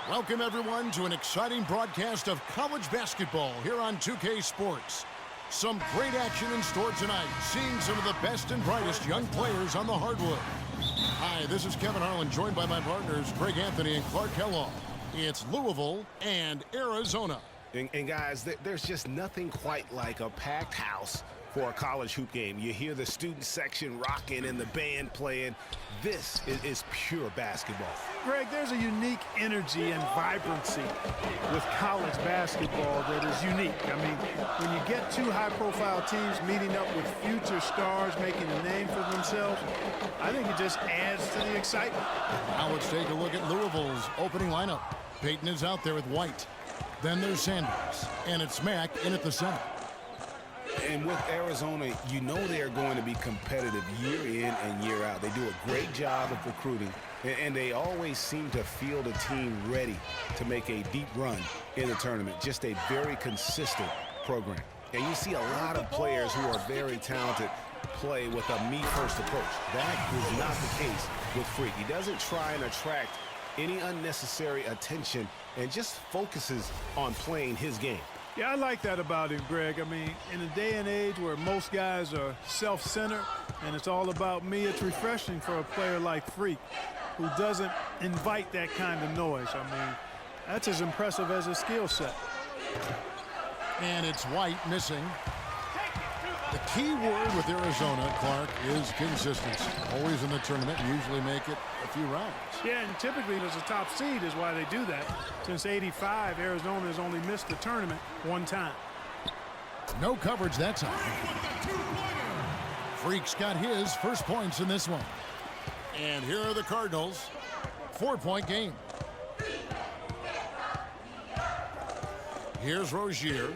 Welcome, everyone, to an exciting broadcast of college basketball here on 2K Sports. Some great action in store tonight, seeing some of the best and brightest young players on the hardwood. Hi, this is Kevin Harlan, joined by my partners, Greg Anthony and Clark Kellogg. It's Louisville and Arizona. And guys, there's just nothing quite like a packed house for a college hoop game. You hear the student section rocking and the band playing. This is pure basketball. Greg, there's a unique energy and vibrancy with college basketball that is unique. I mean, when you get two high-profile teams meeting up with future stars making a name for themselves, I think it just adds to the excitement. Now let's take a look at Louisville's opening lineup. Payton is out there with White. Then there's Sanders, and it's Mack in at the center. And with Arizona, you know they are going to be competitive year in and year out. They do a great job of recruiting, and they always seem to field a team ready to make a deep run in the tournament. Just a very consistent program. And you see a lot of players who are very talented play with a me-first approach. That is not the case with Freak. He doesn't try and attract any unnecessary attention and just focuses on playing his game. Yeah, I like that about him, Greg. I mean, in a day and age where most guys are self-centered and it's all about me, it's refreshing for a player like Freak who doesn't invite that kind of noise. I mean, that's as impressive as his skill set. And it's White missing. The key word with Arizona, Clark, is consistency. Always in the tournament, usually make it a few rounds. Yeah, and typically as a top seed is why they do that. Since '85, Arizona has only missed the tournament one time. No coverage that time. Freak's got his first points in this one. And here are the Cardinals. 4-point game. Here's Rozier.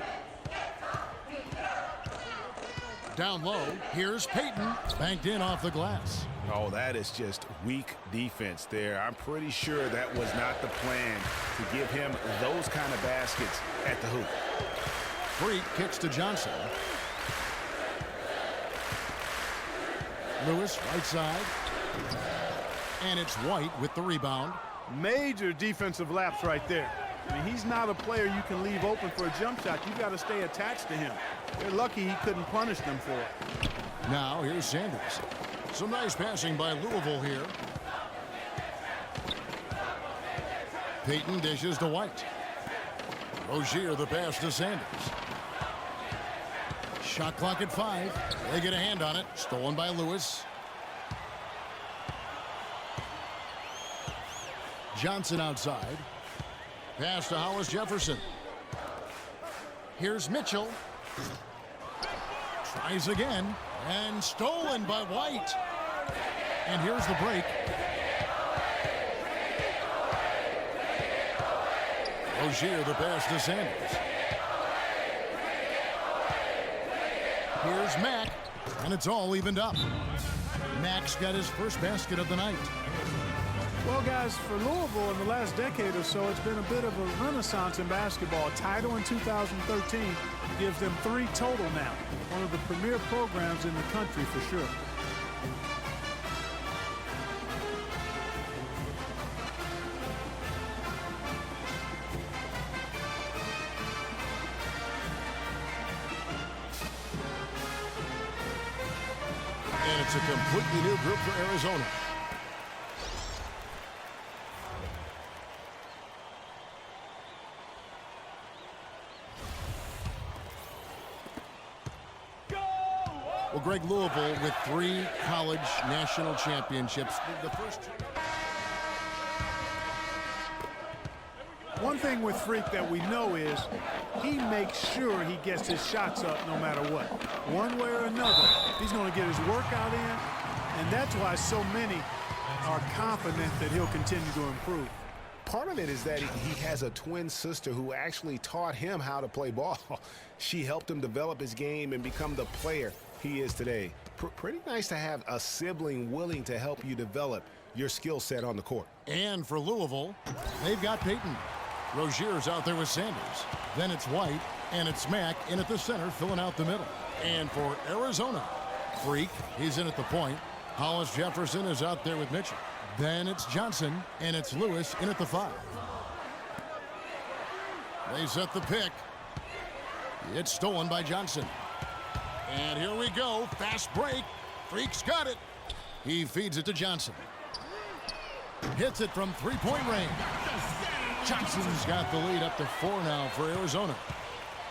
Down low, here's Payton, banked in off the glass. Oh, that is just weak defense there. I'm pretty sure that was not the plan to give him those kind of baskets at the hoop. Freak kicks to Johnson. Lewis, right side. And it's White with the rebound. Major defensive lapse right there. I mean, he's not a player you can leave open for a jump shot. You've got to stay attached to him. They're lucky he couldn't punish them for it. Now here's Sanders. Some nice passing by Louisville here. Payton dishes to White. Rozier the pass to Sanders. Shot clock at 5. They get a hand on it. Stolen by Lewis. Johnson outside. Pass to Hollis Jefferson. Here's Mitchell. Tries again. And stolen by White. And here's the break. Rozier the pass to Sanders. Here's Mack. And it's all evened up. Mack's got his first basket of the night. Well, guys, for Louisville in the last decade or so, it's been a bit of a renaissance in basketball. A title in 2013 gives them 3 total now. One of the premier programs in the country for sure. And it's a completely new group for Arizona. Well, Greg, Louisville with 3 college national championships. The first. One thing with Freak that we know is he makes sure he gets his shots up no matter what. One way or another, he's going to get his workout in, and that's why so many are confident that he'll continue to improve. Part of it is that he has a twin sister who actually taught him how to play ball. She helped him develop his game and become the player he is today. Pretty nice to have a sibling willing to help you develop your skill set on the court. And for Louisville, they've got Payton. Rozier's out there with Sanders. Then it's White, and it's Mack in at the center, filling out the middle. And for Arizona, Freak, he's in at the point. Hollis Jefferson is out there with Mitchell. Then it's Johnson, and it's Lewis in at the 5. They set the pick. It's stolen by Johnson. And here we go. Fast break. Freak's got it. He feeds it to Johnson. Hits it from three-point range. Johnson's got the lead up to 4 now for Arizona.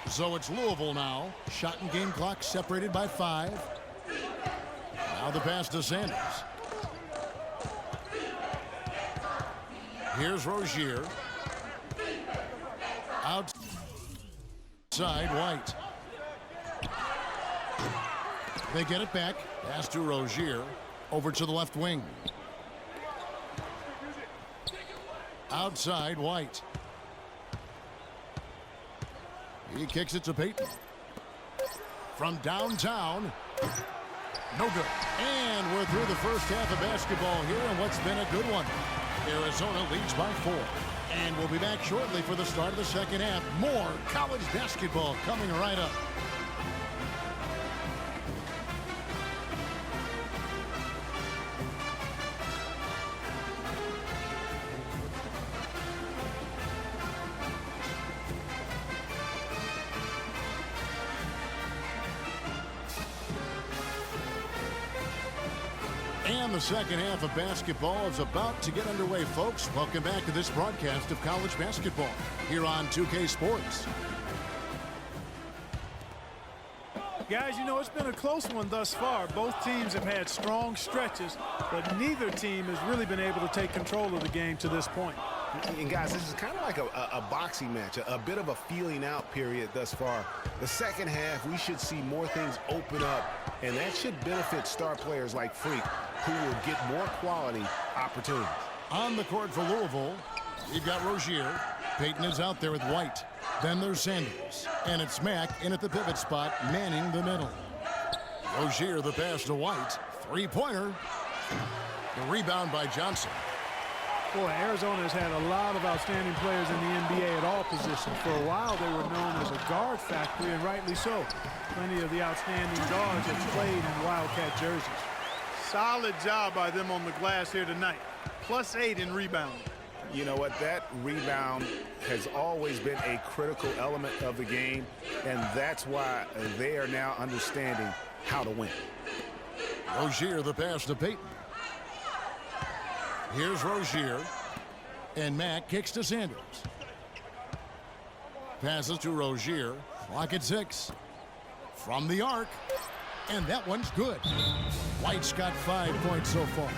So it's Louisville now. Shot and game clock separated by 5. Now the pass to Sanders. Here's Rozier. Outside White. They get it back. Pass to Rozier. Over to the left wing. Outside White. He kicks it to Payton. From downtown. No good. And we're through the first half of basketball here in what's been a good one. Arizona leads by 4. And we'll be back shortly for the start of the second half. More college basketball coming right up. And the second half of basketball is about to get underway, folks. Welcome back to this broadcast of college basketball here on 2K Sports. Guys, you know, it's been a close one thus far. Both teams have had strong stretches, but neither team has really been able to take control of the game to this point. And guys, this is kind of like a boxing match, a bit of a feeling out period thus far. The second half, we should see more things open up, and that should benefit star players like Freak, who will get more quality opportunities. On the court for Louisville, you've got Rozier. Payton is out there with White. Then there's Sanders. And it's Mack in at the pivot spot, manning the middle. Rozier, the pass to White. Three-pointer. The rebound by Johnson. Boy, Arizona has had a lot of outstanding players in the NBA at all positions. For a while, they were known as a guard factory, and rightly so. Plenty of the outstanding guards have played in Wildcat jerseys. Solid job by them on the glass here tonight. +8 in rebounding. You know what? That rebound has always been a critical element of the game, and that's why they are now understanding how to win. Rozier, the pass to Payton. Here's Rozier, and Mack kicks to Sanders. Passes to Rozier. Clock at 6. From the arc, and that one's good. White's got 5 points so far.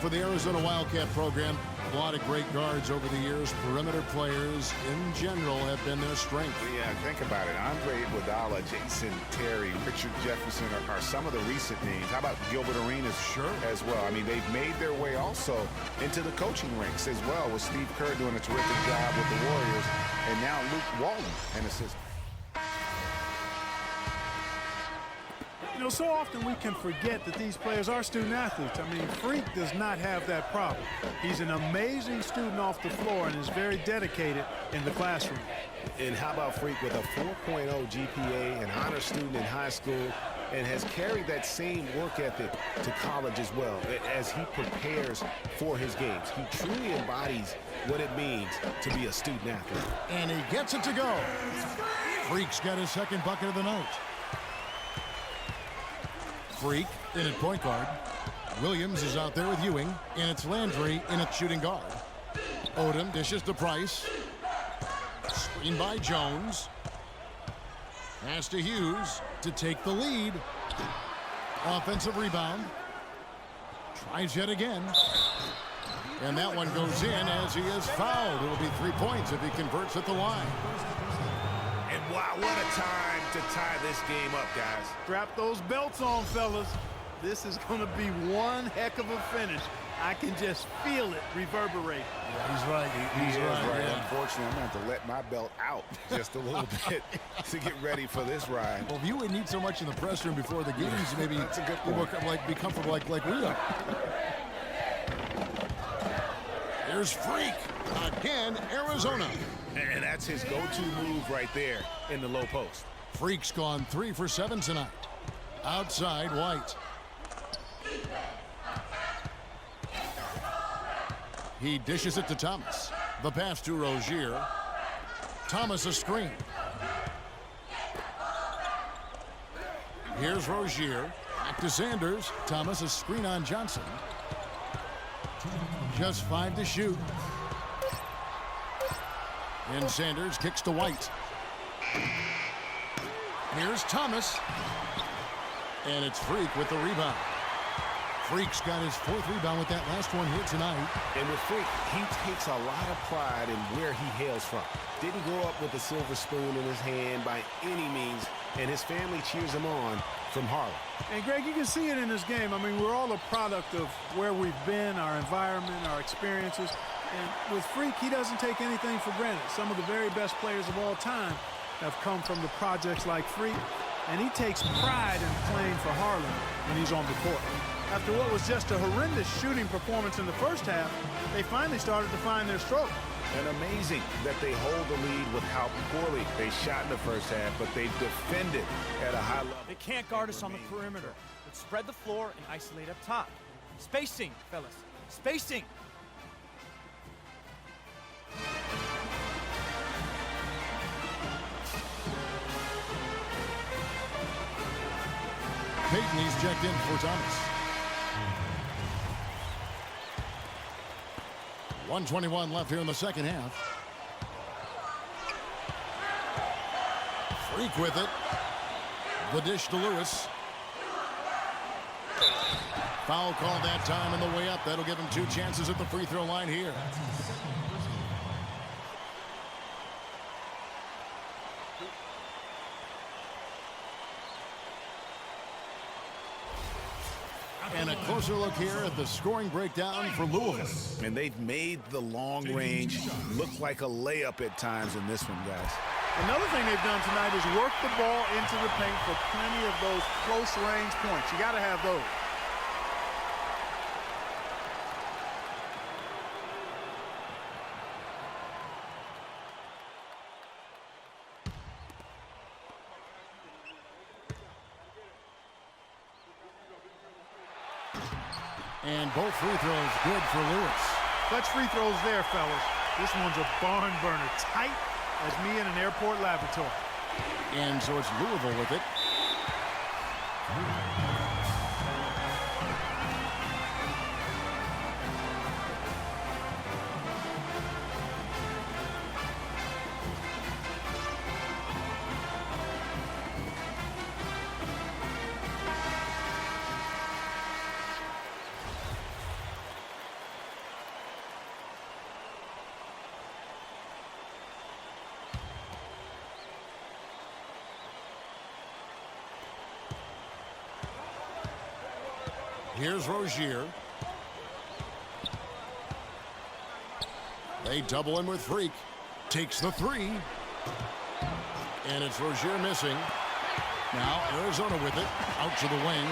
For the Arizona Wildcat program, a lot of great guards over the years. Perimeter players in general have been their strength. Yeah, think about it. Andre Iguodala, Jason Terry, Richard Jefferson are some of the recent names. How about Gilbert Arenas? Sure. As well. I mean, they've made their way also into the coaching ranks as well, with Steve Kerr doing a terrific job with the Warriors, and now Luke Walton, an assistant. You know, so often we can forget that these players are student athletes. I mean, Freak does not have that problem. He's an amazing student off the floor and is very dedicated in the classroom. And how about Freak with a 4.0 GPA, an honor student in high school, and has carried that same work ethic to college as well as he prepares for his games. He truly embodies what it means to be a student athlete. And he gets it to go. Freak's got his second bucket of the night. Freak in at point guard. Williams is out there with Ewing, and it's Landry in at shooting guard. Odom dishes to Price. Screen by Jones. Pass to Hughes to take the lead. Offensive rebound. Tries yet again. And that one goes in as he is fouled. It will be 3 points if he converts at the line. And wow, what a time to tie this game up, guys. Strap those belts on, fellas. This is going to be one heck of a finish. I can just feel it reverberate. Yeah, he's right. He's right. Yeah. Unfortunately, I'm going to have to let my belt out just a little bit to get ready for this ride. Well, if you would need so much in the press room before the games, maybe that's a good point. Be comfortable like we are. Here's Freak. Again, Arizona. And that's his go-to move right there in the low post. Freak's gone 3 for 7 tonight. Outside, White. He dishes it to Thomas. The pass to Rozier. Thomas a screen. Here's Rozier. Back to Sanders. Thomas a screen on Johnson. Just 5 to shoot. And Sanders kicks to White. Here's Thomas. And it's Freak with the rebound. Freak's got his 4th rebound with that last one here tonight. And with Freak, he takes a lot of pride in where he hails from. Didn't grow up with a silver spoon in his hand by any means, and his family cheers him on from Harlem. And, Greg, you can see it in this game. I mean, we're all a product of where we've been, our environment, our experiences. And with Freak, he doesn't take anything for granted. Some of the very best players of all time have come from the projects like Freak, and he takes pride in playing for Harlem when he's on the court. After what was just a horrendous shooting performance in the first half, they finally started to find their stroke. And amazing that they hold the lead with how poorly they shot in the first half, but they defended at a high level. They can't guard us on the perimeter. Let's spread the floor and isolate up top. Spacing, fellas. Spacing. Payton, he's checked in for Thomas. 1:21 left here in the second half. Freak with it. The dish to Lewis. Foul called that time on the way up. That'll give him 2 chances at the free throw line here. And a closer look here at the scoring breakdown for Louisville. And they've made the long range look like a layup at times in this one, guys. Another thing they've done tonight is work the ball into the paint for plenty of those close-range points. You got to have those. And both free throws good for Lewis. Clutch free throws there, fellas. This one's a barn burner. Tight as me in an airport laboratory. And so it's Louisville with it. Here's Rozier. They double him with Freak. Takes the 3. And it's Rozier missing. Now Arizona with it. Out to the wing.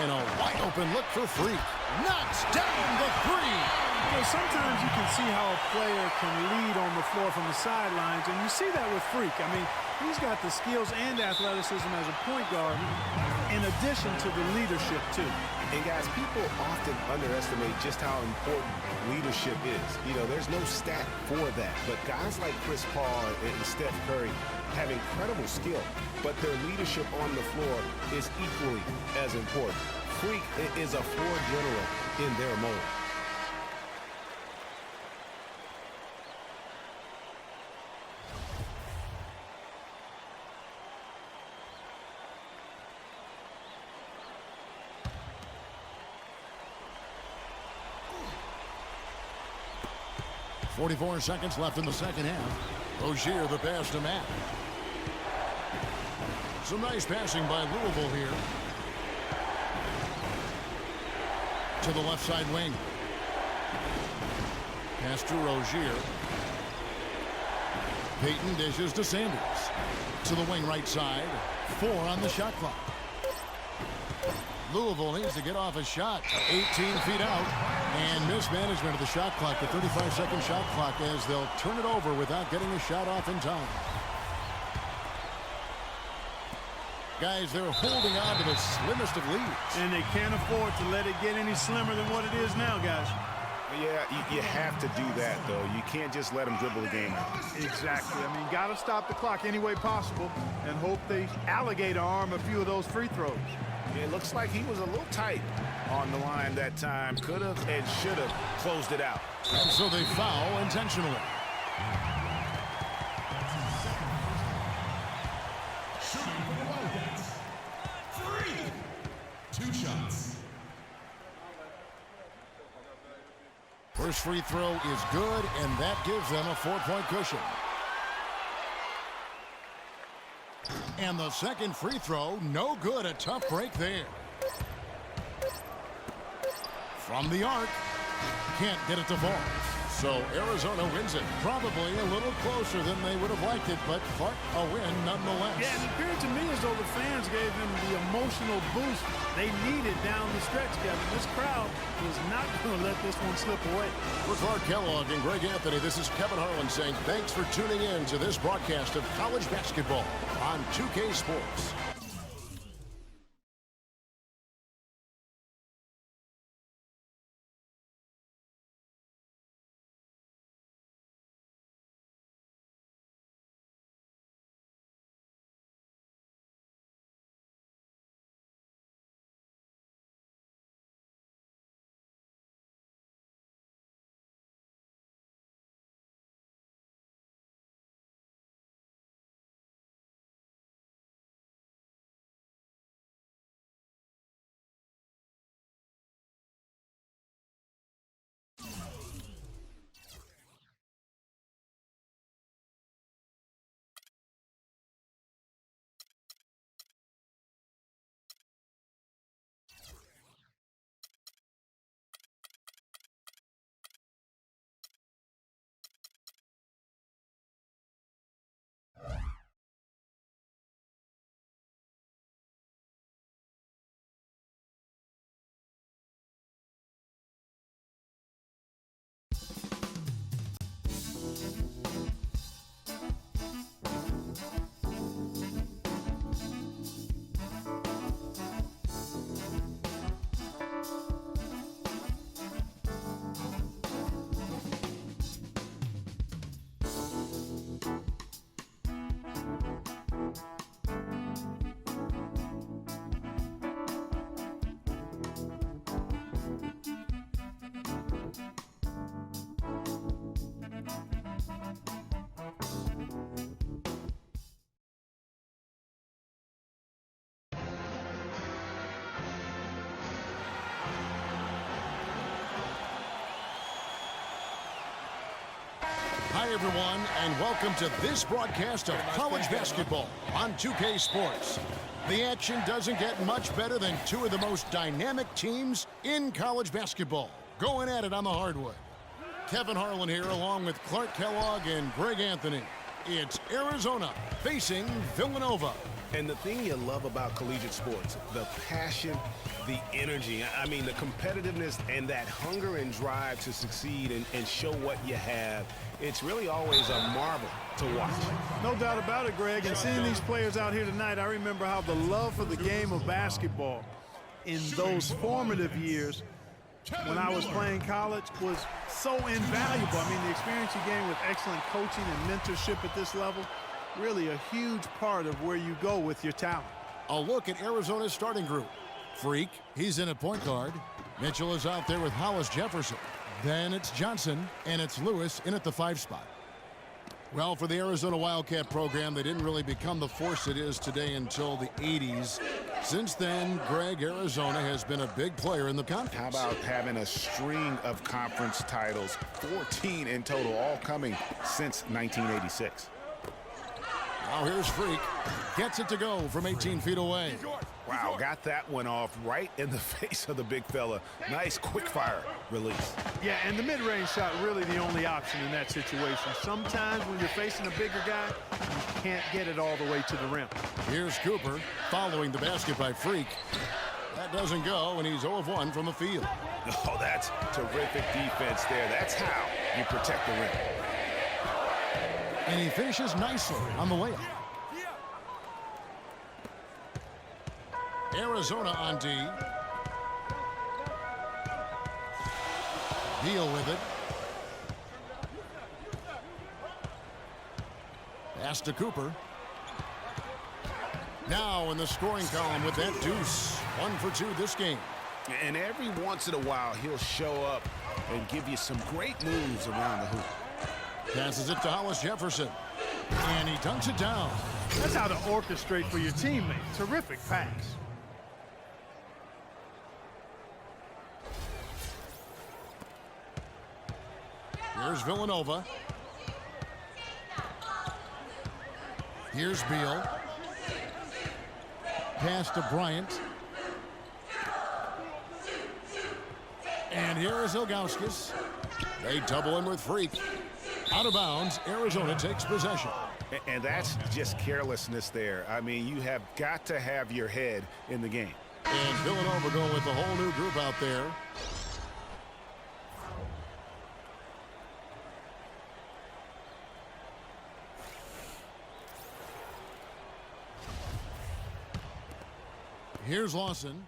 And a wide open look for Freak. Knocks down the 3. You know, sometimes you can see how a player can lead on the floor from the sidelines, and you see that with Freak. I mean, he's got the skills and athleticism as a point guard, in addition to the leadership, too. And guys, people often underestimate just how important leadership is. You know, there's no stat for that, but guys like Chris Paul and Steph Curry have incredible skill, but their leadership on the floor is equally as important. Freak is a floor general in their mold. .44 seconds left in the second half. Rozier the pass to Matt. Some nice passing by Louisville here. To the left side wing. Pass to Rozier. Payton dishes to Sanders. To the wing right side. 4 on the shot clock. Louisville needs to get off a shot. 18 feet out. And mismanagement of the shot clock, the 35-second shot clock, as they'll turn it over without getting a shot off in time. Guys, they're holding on to the slimmest of leads. And they can't afford to let it get any slimmer than what it is now, guys. Yeah, Yeah, you have to do that, though. You can't just let them dribble the game out. Exactly. I mean, got to stop the clock any way possible and hope they alligator arm a few of those free throws. It looks like he was a little tight on the line that time. Could have and should have closed it out. And so they foul intentionally. Two shots. First free throw is good, and that gives them a 4-point cushion. And the second free throw, no good. A tough break there. From the arc, can't get it to fall. So Arizona wins it. Probably a little closer than they would have liked it, but Clark, a win nonetheless. Yeah, it appeared to me as though the fans gave them the emotional boost they needed down the stretch, Kevin. This crowd was not going to let this one slip away. For Clark Kellogg and Greg Anthony, this is Kevin Harlan saying thanks for tuning in to this broadcast of college basketball on 2K Sports. Hi, everyone, and welcome to this broadcast of college basketball on 2K Sports. The action doesn't get much better than two of the most dynamic teams in college basketball going at it on the hardwood. Kevin Harlan here along with Clark Kellogg and Greg Anthony. It's Arizona facing Villanova. And the thing you love about collegiate sports, the passion, the energy, I mean, the competitiveness and that hunger and drive to succeed and show what you have, it's really always a marvel to watch. No doubt about it, Greg. And seeing these players out here tonight, I remember how the love for the game of basketball in those formative years when I was playing college was so invaluable. I mean, the experience you gain with excellent coaching and mentorship at this level, really a huge part of where you go with your talent. A look at Arizona's starting group. Freak, he's in at point guard. Mitchell is out there with Hollis Jefferson. Then it's Johnson, and it's Lewis in at the 5 spot. Well, for the Arizona Wildcat program, they didn't really become the force it is today until the 80s. Since then, Greg, Arizona has been a big player in the conference. How about having a string of conference titles, 14 in total, all coming since 1986. Now here's Freak. Gets it to go from 18 feet away. Wow, got that one off right in the face of the big fella. Nice quick fire release. Yeah, and the mid-range shot really the only option in that situation. Sometimes when you're facing a bigger guy, you can't get it all the way to the rim. Here's Cooper following the basket by Freak. That doesn't go, and he's 0 of 1 from the field. Oh, that's terrific defense there. That's how you protect the rim. And he finishes nicely on the layup. Arizona on D. Deal with it. Pass to Cooper. Now in the scoring column with that deuce. 1 for 2 this game. And every once in a while, he'll show up and give you some great moves around the hoop. Passes it to Hollis Jefferson. And he dunks it down. That's how to orchestrate for your teammate. Terrific pass. Here's Villanova. Here's Beal. Pass to Bryant. And here is Ilgauskas. They double him with Freak. Out of bounds, Arizona takes possession. And that's just carelessness there. I mean, you have got to have your head in the game. And Villanova going with the whole new group out there. Here's Lawson.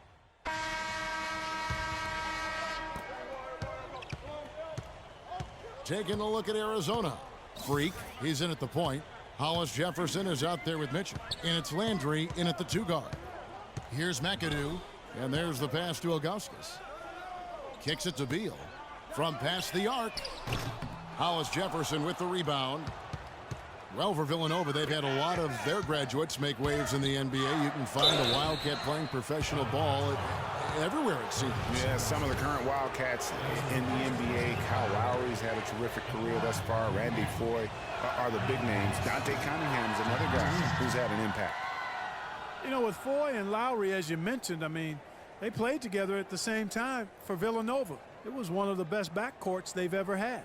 Taking a look at Arizona. Freak, he's in at the point. Hollis Jefferson is out there with Mitchell. And it's Landry in at the 2 guard. Here's McAdoo. And there's the pass to Ilgauskas. Kicks it to Beal. From past the arc. Hollis Jefferson with the rebound. Well, for Villanova, they've had a lot of their graduates make waves in the NBA. You can find a Wildcat playing professional ball everywhere, it seems. Yeah, some of the current Wildcats in the NBA. Kyle Lowry's had a terrific career thus far. Randy Foye are the big names. Dante Cunningham's another guy who's had an impact. You know, with Foye and Lowry, as you mentioned, I mean, they played together at the same time for Villanova. It was one of the best backcourts they've ever had.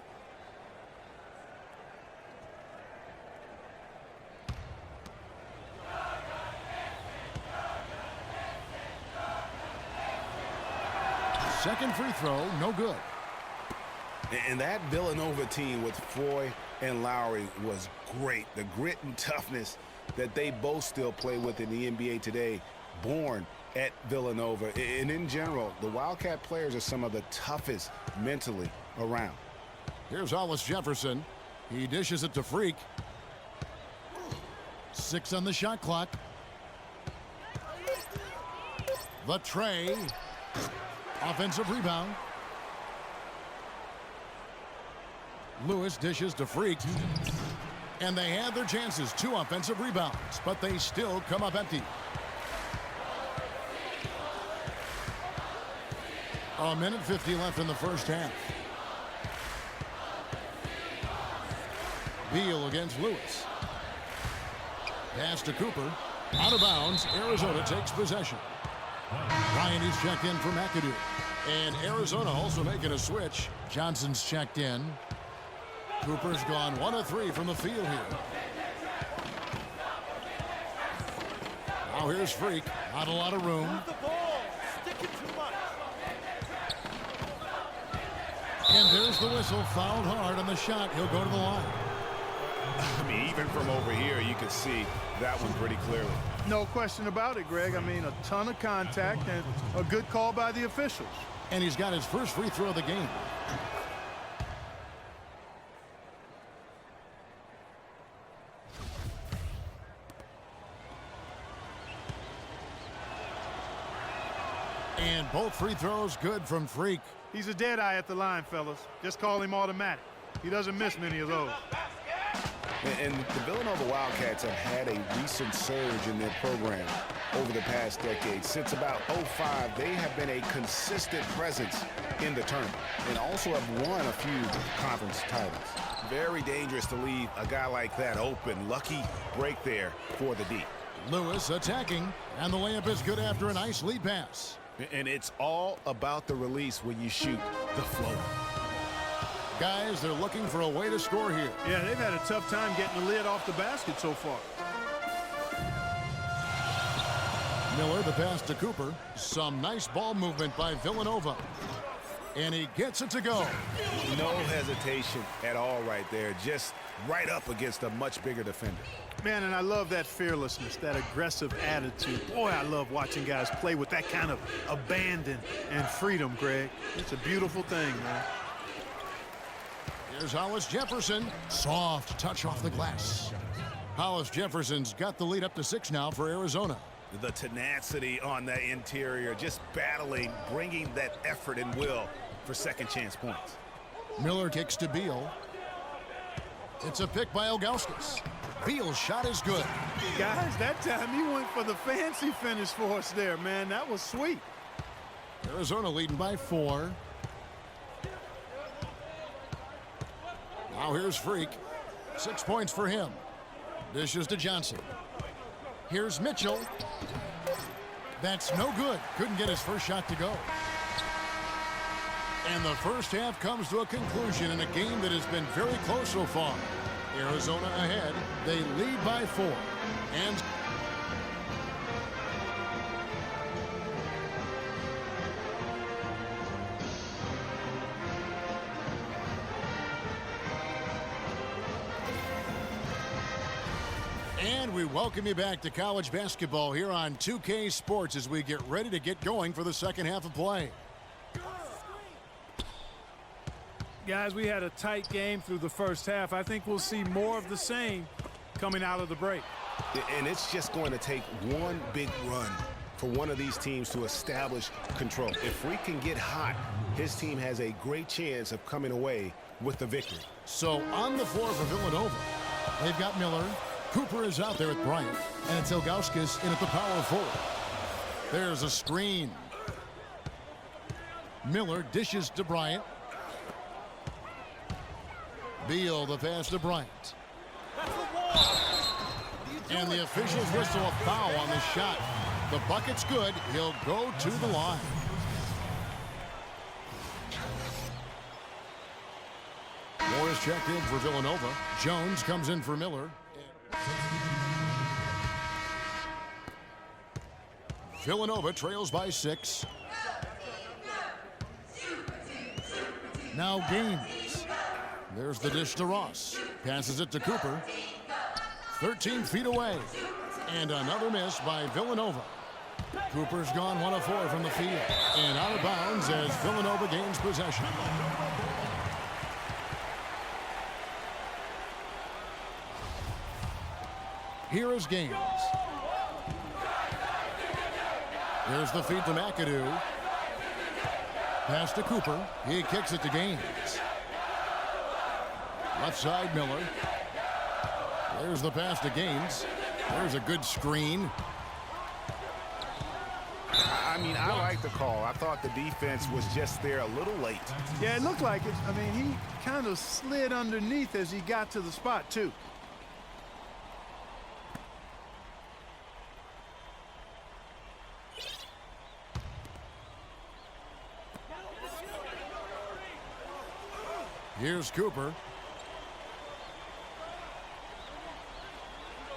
Second free throw, no good. And that Villanova team with Foye and Lowry was great. The grit and toughness that they both still play with in the NBA today, born at Villanova. And in general, the Wildcat players are some of the toughest mentally around. Here's Hollis Jefferson. He dishes it to Freak. 6 on the shot clock. The tray. Offensive rebound. Lewis dishes to Freak. And they had their chances. 2 offensive rebounds, but they still come up empty. A minute 50 left in the first half. Beal against Lewis. Pass to Cooper. Out of bounds. Arizona takes possession. Ryan is checked in for McAdoo. And Arizona also making a switch. Johnson's checked in. Cooper's gone 1 of 3 from the field here. Now here's Freak. Not a lot of room. Move the ball. Stick it too much. And there's the whistle. Fouled hard on the shot. He'll go to the line. I mean, even from over here, you can see that one pretty clearly. No question about it, Greg. I mean, a ton of contact and a good call by the officials. And he's got his first free throw of the game. And both free throws good from Freak. He's a dead eye at the line, fellas. Just call him automatic. He doesn't miss many of those. And the Villanova Wildcats have had a recent surge in their program over the past decade. Since about 05, they have been a consistent presence in the tournament and also have won a few conference titles. Very dangerous to leave a guy like that open. Lucky break there for the D. Lewis attacking, and the layup is good after a nice lead pass. And it's all about the release when you shoot the floater. Guys, they're looking for a way to score here. Yeah, they've had a tough time getting the lid off the basket so far. Miller, the pass to Cooper. Some nice ball movement by Villanova. And he gets it to go. No hesitation at all right there. Just right up against a much bigger defender. Man, and I love that fearlessness, that aggressive attitude. Boy, I love watching guys play with that kind of abandon and freedom, Greg. It's a beautiful thing, man. Here's Hollis Jefferson. Soft touch off the glass. Hollis Jefferson's got the lead up to 6 now for Arizona. The tenacity on that interior, just battling, bringing that effort and will for second chance points. Miller kicks to Beal. It's a pick by Ilgauskas. Beal's shot is good. Guys, that time he went for the fancy finish for us there, man. That was sweet. Arizona leading by 4. Now here's Freak. 6 points for him. Dishes to Johnson. Here's Mitchell. That's no good. Couldn't get his first shot to go. And the first half comes to a conclusion in a game that has been very close so far. Arizona ahead. They lead by 4. And we welcome you back to college basketball here on 2K Sports as we get ready to get going for the second half of play. Guys, we had a tight game through the first half. I think we'll see more of the same coming out of the break. And it's just going to take one big run for one of these teams to establish control. If we can get hot, his team has a great chance of coming away with the victory. So on the floor for Villanova, they've got Miller. Cooper is out there with Bryant, and it's Ilgauskas in at the power forward. There's a screen. Miller dishes to Bryant. Beal the pass to Bryant. And the officials whistle a foul on the shot. The bucket's good. He'll go to the line. Moore is checked in for Villanova. Jones comes in for Miller. Villanova trails by 6. Now Gaines. There's the dish to Ross. Passes it to Cooper. 13 feet away. And another miss by Villanova. Cooper's gone 1 of 4 from the field. And out of bounds as Villanova gains possession. Here is Gaines. There's the feed to McAdoo. Pass to Cooper. He kicks it to Gaines. Left side, Miller. There's the pass to Gaines. There's a good screen. I mean, I like the call. I thought the defense was just there a little late. Yeah, it looked like it. I mean, he kind of slid underneath as he got to the spot, too. Here's Cooper.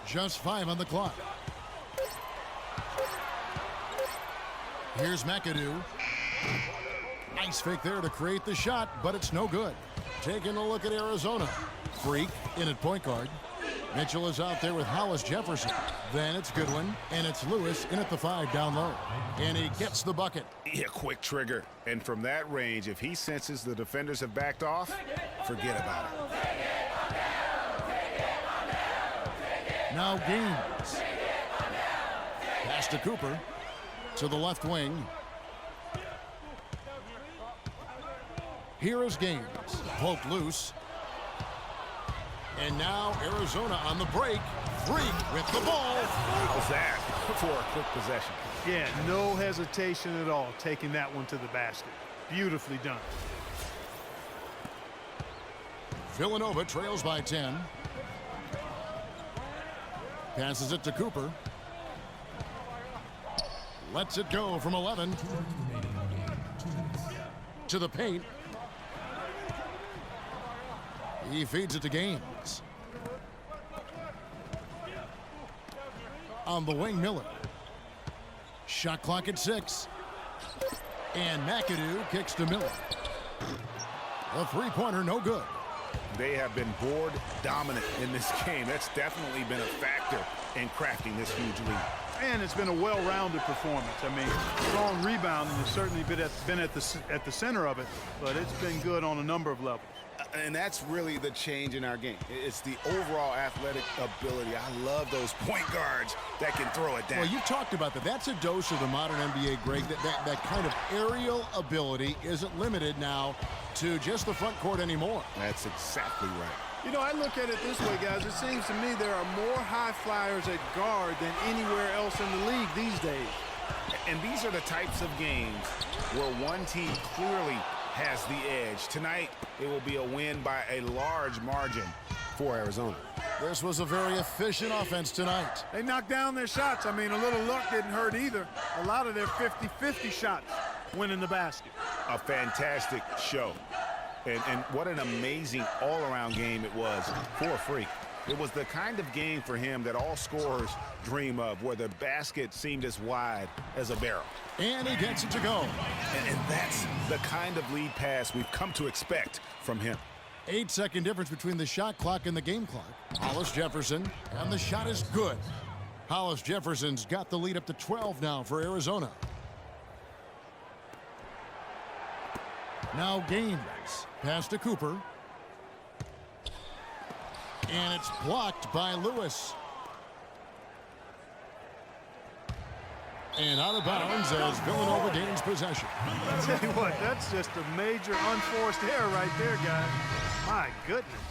Just 5 on the clock. Here's McAdoo. Nice fake there to create the shot, but it's no good. Taking a look at Arizona. Freak in at point guard. Mitchell is out there with Hollis Jefferson. Then it's Goodwin, and it's Lewis in at the 5 down low. And he gets the bucket. Yeah, quick trigger. And from that range, if he senses the defenders have backed off, forget about it. Now Gaines. Pass to Cooper. To the left wing. Here is Gaines. Poked loose. And now Arizona on the break. Freak with the ball. How's that for a quick possession? Yeah, no hesitation at all taking that one to the basket. Beautifully done. Villanova trails by 10. Passes it to Cooper. Lets it go from 11. To the paint. He feeds it to Gaines. On the wing, Miller. Shot clock at 6. And McAdoo kicks to Miller. A three-pointer, no good. They have been board dominant in this game. That's definitely been a factor in crafting this huge lead. And it's been a well-rounded performance. I mean, strong rebounding has certainly been at the center of it, but it's been good on a number of levels. And that's really the change in our game. It's the overall athletic ability. I love those point guards that can throw it down. Well, you talked about that. That's a dose of the modern NBA, Greg. That kind of aerial ability isn't limited now to just the front court anymore. That's exactly right. You know, I look at it this way, guys. It seems to me there are more high flyers at guard than anywhere else in the league these days. And these are the types of games where one team clearly has the edge. Tonight, it will be a win by a large margin for Arizona. This was a very efficient offense tonight. They knocked down their shots. I mean, a little luck didn't hurt either. A lot of their 50-50 shots went in the basket. A fantastic show. And what an amazing all-around game it was for a Freak. It was the kind of game for him that all scorers dream of, where the basket seemed as wide as a barrel. And he gets it to go. And that's the kind of lead pass we've come to expect from him. 8-second difference between the shot clock and the game clock. Hollis Jefferson, and the shot is good. Hollis Jefferson's got the lead up to 12 now for Arizona. Now Gaines. Pass to Cooper. And it's blocked by Lewis. And out of bounds as Villanova gains possession. I tell you what, that's just a major unforced error right there, guys. My goodness.